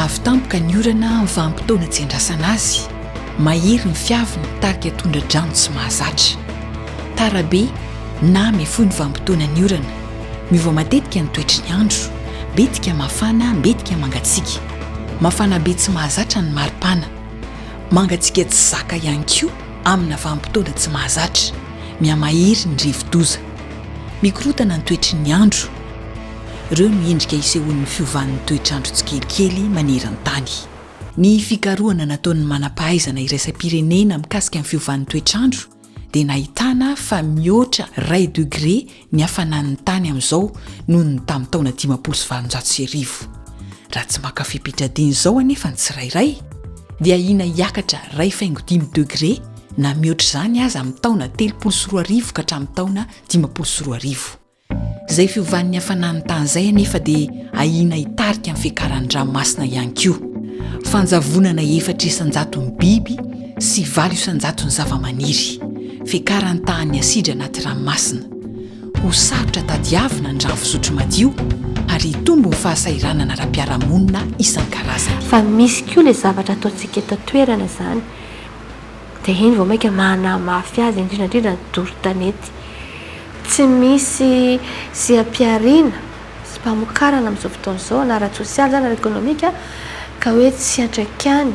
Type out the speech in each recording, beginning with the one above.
avy tampoka ny orana mivampitoana tsendrasana azy mahery ny fiaviny tarika tondra-drano tsy mahazatra tarabe na mifoy ny vampitoana ny orana miova matetika ny toetry ny andro betika mafana betika mangatsiaka mafana be tsy mahazatra ny maripana mangatsiaka tsy zaka ihany koa amina vampitoana tsy mahazatra miamahery ny rivo-doza mikorotana ny toetry ny andro ireo no endrika isehoan'ny fiovan'ny toetr'andro tsikelikely maneran-tany ny fikarohana nataon'ny manam-pahaizana iraisam-pirenena mikasika ny fiovan'ny toetr'andro dia nahitana fa mihoatra 2 degré ny hafanan'ny tany amin'izao noho ny tamin'ny taona 570 raha tsy makafipitradiny izao anefa ny tsirairay dia ina hiakatra 2,5 degré na mihoatra izany aza amin'ny taona 340 ka hatramin'ny taona 540 izay fiovan'ny hafanan'ny tany izay anefa dia ahina hitarika amin'ny fiakaran'ny ranomasina ihany koa fanjavonana 400 ny biby sy 900 ny zava-maniry fiakaran'ny tany asidra anaty ranomasina ho sarotra tadiavina ny rano fisotro madio ary hitombo ny fahasairanana ra-piaramonina isan-karazany fa misy koa ilay zavatra ataontsika eto toerana izany dia eny vao maika mahanamafy azy indrindrandrindra ny doro-tanety tsy misy sy ampiariana sy mpamokarana amin'izao fotoana izao na ara-tsosialy zany na ekonomika ka hoe tsy antraikany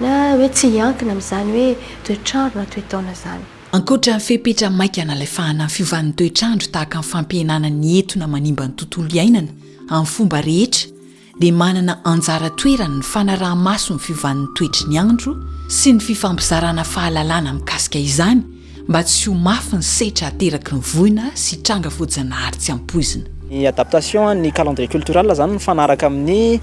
na hoe tsy hiankina amin'izany hoe toetr'andro na toetaona izany ankoatra ny fepetra maika nalefahana ny fiovan'ny toetr'andro tahaka ny fampihenana ny entona manimba ny tontolo iainana amin'ny fomba rehetra dia manana anjara toerana ny fanaraha-maso ny fiovan'ny toetry ny andro sy ny fifampizarana fahalalana mikasika izany mba tsy ho mafy ny setra ateraky ny voina sy tranga voajanahary tsy ampoizina ny adaptation ny calendrier culturel zany mifanaraka amin'ny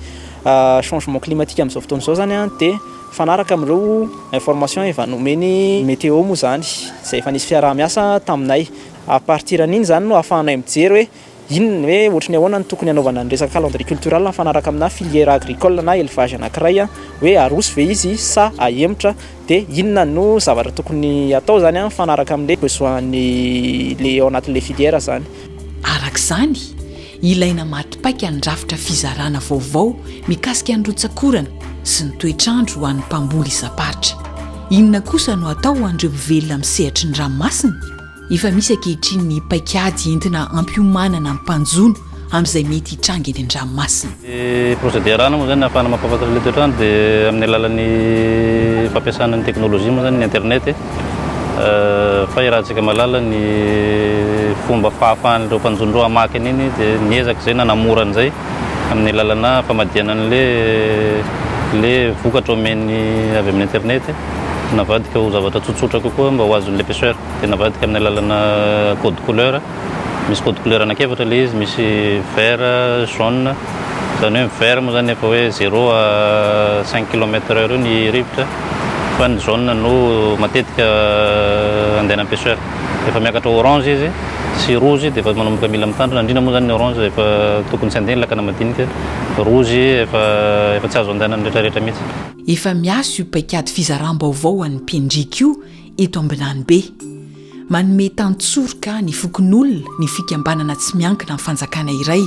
changement climatique amin'izao fotoana izao zany dia fanaraka amin'ireo information efa nomeny météo moa zany izay efa nisy fiaraha-miasa taminay à partir an'iny zany no ahafahanay mijery hoe inona hoe ohatrany ahoana ny tokony hanaovana ny resaka calendrier culturel mifanaraka amina filière agricole na élevage anankiray hoe arosy ve izy sa ahemotra dia inona no zavatra tokony atao zany mifanaraka amin'ilay besoin'ny le ao anatin'ilay filière zany arak'izany ilaina matipaika ny rafitra fizarana vaovao mikasika ny rotsakorana sy ny toetr'andro ho an'ny mpamboly izaparitra inona kosa no atao ho an'ireo mpivelona misehatry ny ranomasina efa misy ankehitriny ny paikady entina ampiomanana ny mpanjono amin'izay mety hitranga eny an-dranomasina procédé rano moa zany ahafahana mampafantatra le toetr'andro dia amin'ny alalan'ny fampiasana ny teknôlôjia moa zany ny internet fa irahantsika malala ny fomba fahafahan'ireo mpanjonondreo hamaky an'iny dia niezaka izay nanamora an'izay amin'ny lalana famadiana an'le vokatra omeny avy amin'ny internet navadika ho zavatra tsotsotra kokoa mba ho azon'le pêcheur dia navadika amin'ny lalana code couleur misy code couleur anakefatra le izy misy vert jaune zany hoe vert moa zany efa hoe 0 à 5 km/h ny rivotra fa ny jaune no matetika andehana ny pêcheur efa miakatra orange izy sy rouge dia efa manomboka mila mitandrina indrindra moa zany ny orange efa tokony tsy andehany lakana madinika rouge efa tsy azo andehanany rehetrarehetra mihitsy efa miaso io paikady fizaram-baovao an'ny mpendrika io eto ambinany be manome tantsoroka ny fokon'olona ny fikambanana tsy miankina amin'ny fanjakana iray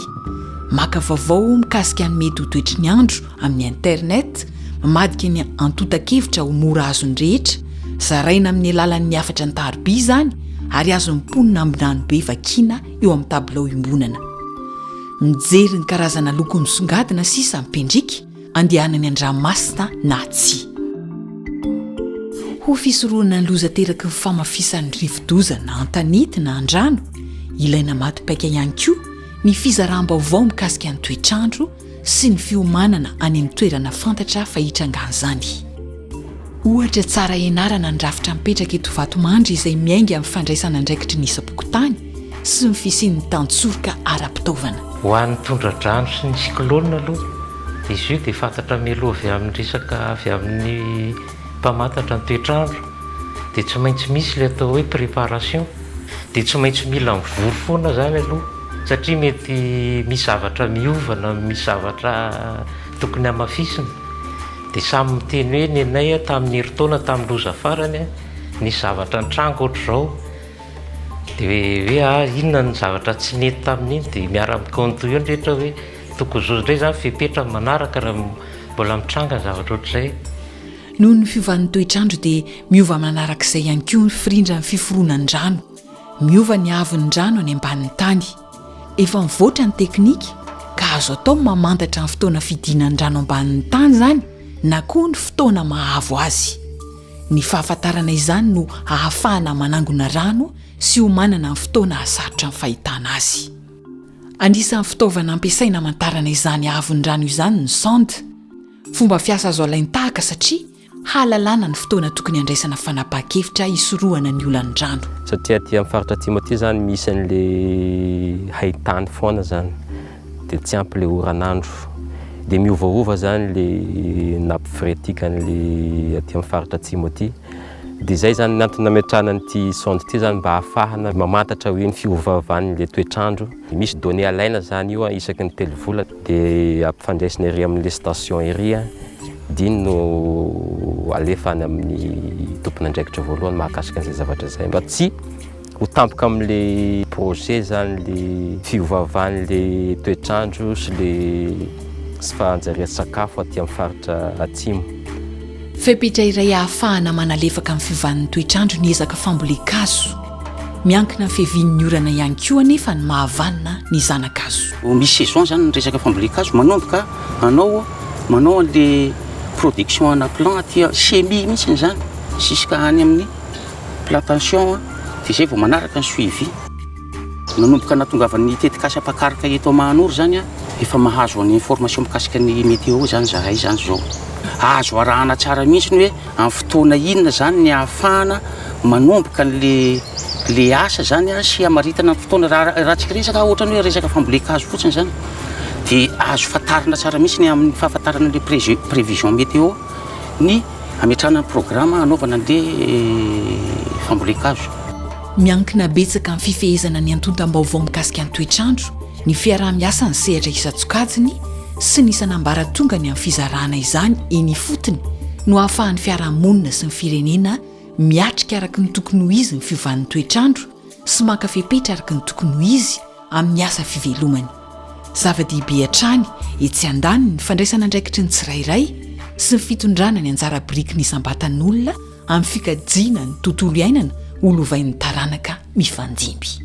maka vaovao mikasika ny mety ho toetry ny andro amin'ny internet mamadika ny antotan-kevitra ho mora azony rehetra zaraina amin'ny alalan'ny afatra ny taroby izany ary azo mimponina ambinany be vakina eo amin'ny tabilao imbonana mijery ny karazana loko misongadina sisa mpendrika andehanany an-dranomasina na tsy ho fisoroana ny loza teraky ny famafisan'ny rivo-doza na an-tanety na an-drano ilaina matipaika ihany koa ny fizaram-baovao mikasika ny toetr'andro sy ny fiomanana any amin'ny toerana fantatra fa hitrangan'izany ohatra tsara ianarana ny rafitra mipetraka eto vatomandry izay miainga amin'ny fandraisana andraikitry ny isam-pokotany sy ny fisian'ny tantsoroka ara-pitaovana ho an'ny tondra-drano sy ny cyclone aloha izy io dia fantatra mialoha avy amin'ny resaka avy amin'ny mpamantatra ny toetr'andro dia tsy maintsy misy ilay atao hoe préparation dia tsy maintsy mila mivory foana zany aloha satria mety misy zavatra miovana misy zavatra tokony hamafisina dia samy miteny hoe ny anay tamin'ny herintaona tamin'ny loza farany nisy zavatra ny-trango ohatr'izao dia hoe inona ny zavatra tsy nety tamin'iny dia miara-mikonto eo ny rehetra hoe tokony zao indray zany fepetra manaraka raha mbola mitranga ny zavatra ohatr'izay. Noho ny fiovan'ny toetrandro dia miova manarak'izay ihany koa ny firindra ny fiforonan-drano. Miova ny havin'ny rano any ambanin'ny tany. Efa mivoatra ny teknika ka azo atao mamantatra ny fotoana fidianan'ny rano ambanin'ny tany zany na koa ny fotoana mahavo azy. Ny fahafantarana izany no ahafahana manangona rano sy ho manana ny fotoana hasarotra ny fahitana azy. Anisan'ny fitaovana ampiasaina hamantarana izany havin'ny rano izany ny sonde. Fomba fiasa azo alainy tahaka satria halalana ny fotoana tokony handraisana fanapahan-kevitra hisorohana ny olan'ny rano. Satria aty amin'ny faritra Timothée zany misy an'le haitany foana zany dia tsy ampy le oran'andro dia miovaova zany le nappe phréatique an'le aty amin'ny faritra Timothée. Dia izay zany ny antony nametrahana an'ity sonde ity zany mba ahafahana mamantatra hoe ny fiovaovan'le toetrandro. Misy données alaina zany io isaky ny 3 volana dia ampifandraisina ery amin'le station ery diny no alefa any amin'ny tompony andraikitra voalohany mahakasika an'izay zavatra izay mba tsy ho tampoka amin'le projet zany le fiovaovan'le toetrandro sy le sy fahanjarian-tsakafo aty amin'ny faritra atsimo. Fepetra iray ahafahana manalefaka amin'ny fiovan'ny toetrandro ny ezaka fambolekazo. Miankina amin'ny fiavian'ny orana ihany koa anefa ny mahavanina ny zanakazo. Misy saison zany ny resaka fambolekazo manomboka manao an'le production ana plan aty semi mihitsy zany jusqu'à any amin'ny plantation dia zay vao manaraka ny suivi. Nanomboka natongavan'ny tetikasa pakaraka eto Mahanoro zany efa mahazo ny information mikasika ny météo zany zahay zany zao. Azo arahana tsara mihitsy ny hoe amin'ny fotoana inona zany ny ahafahana manomboka le asa zany sy hamaritana fotoana raha tsika resaka ohatra ny hoe resaka fambolekazo fotsiny zany dia azo fatarina tsara mihitsy ny amin'ny fahafantarana le prévision météo ny ametrahana programme anaovana an'le fambolekazo. Miankina betsaka amin'ny fifehezana ny antontam-baovao mikasika ny toetrandro, ny fiaraha-miasa ny sehatra isan-tsokajiny sy ny isan'ambaratonga ny amin'ny fizarana izany eny fotony no ahafahan'ny fiaraha-monina sy ny firenena miatrika araka ny tokony ho izy ny fiovan'ny toetrandro sy maka-fepetra araka ny tokony ho izy amin'ny asa fivelomany. Zava-dehibe hatrany etsy andaniny ny fandraisana andraikitry ny tsirairay sy ny fitondrana ny anjara biriky ny isam-batan'olona amin'ny fikajiana ny tontolo iainana holovain'ny taranaka mifandimby.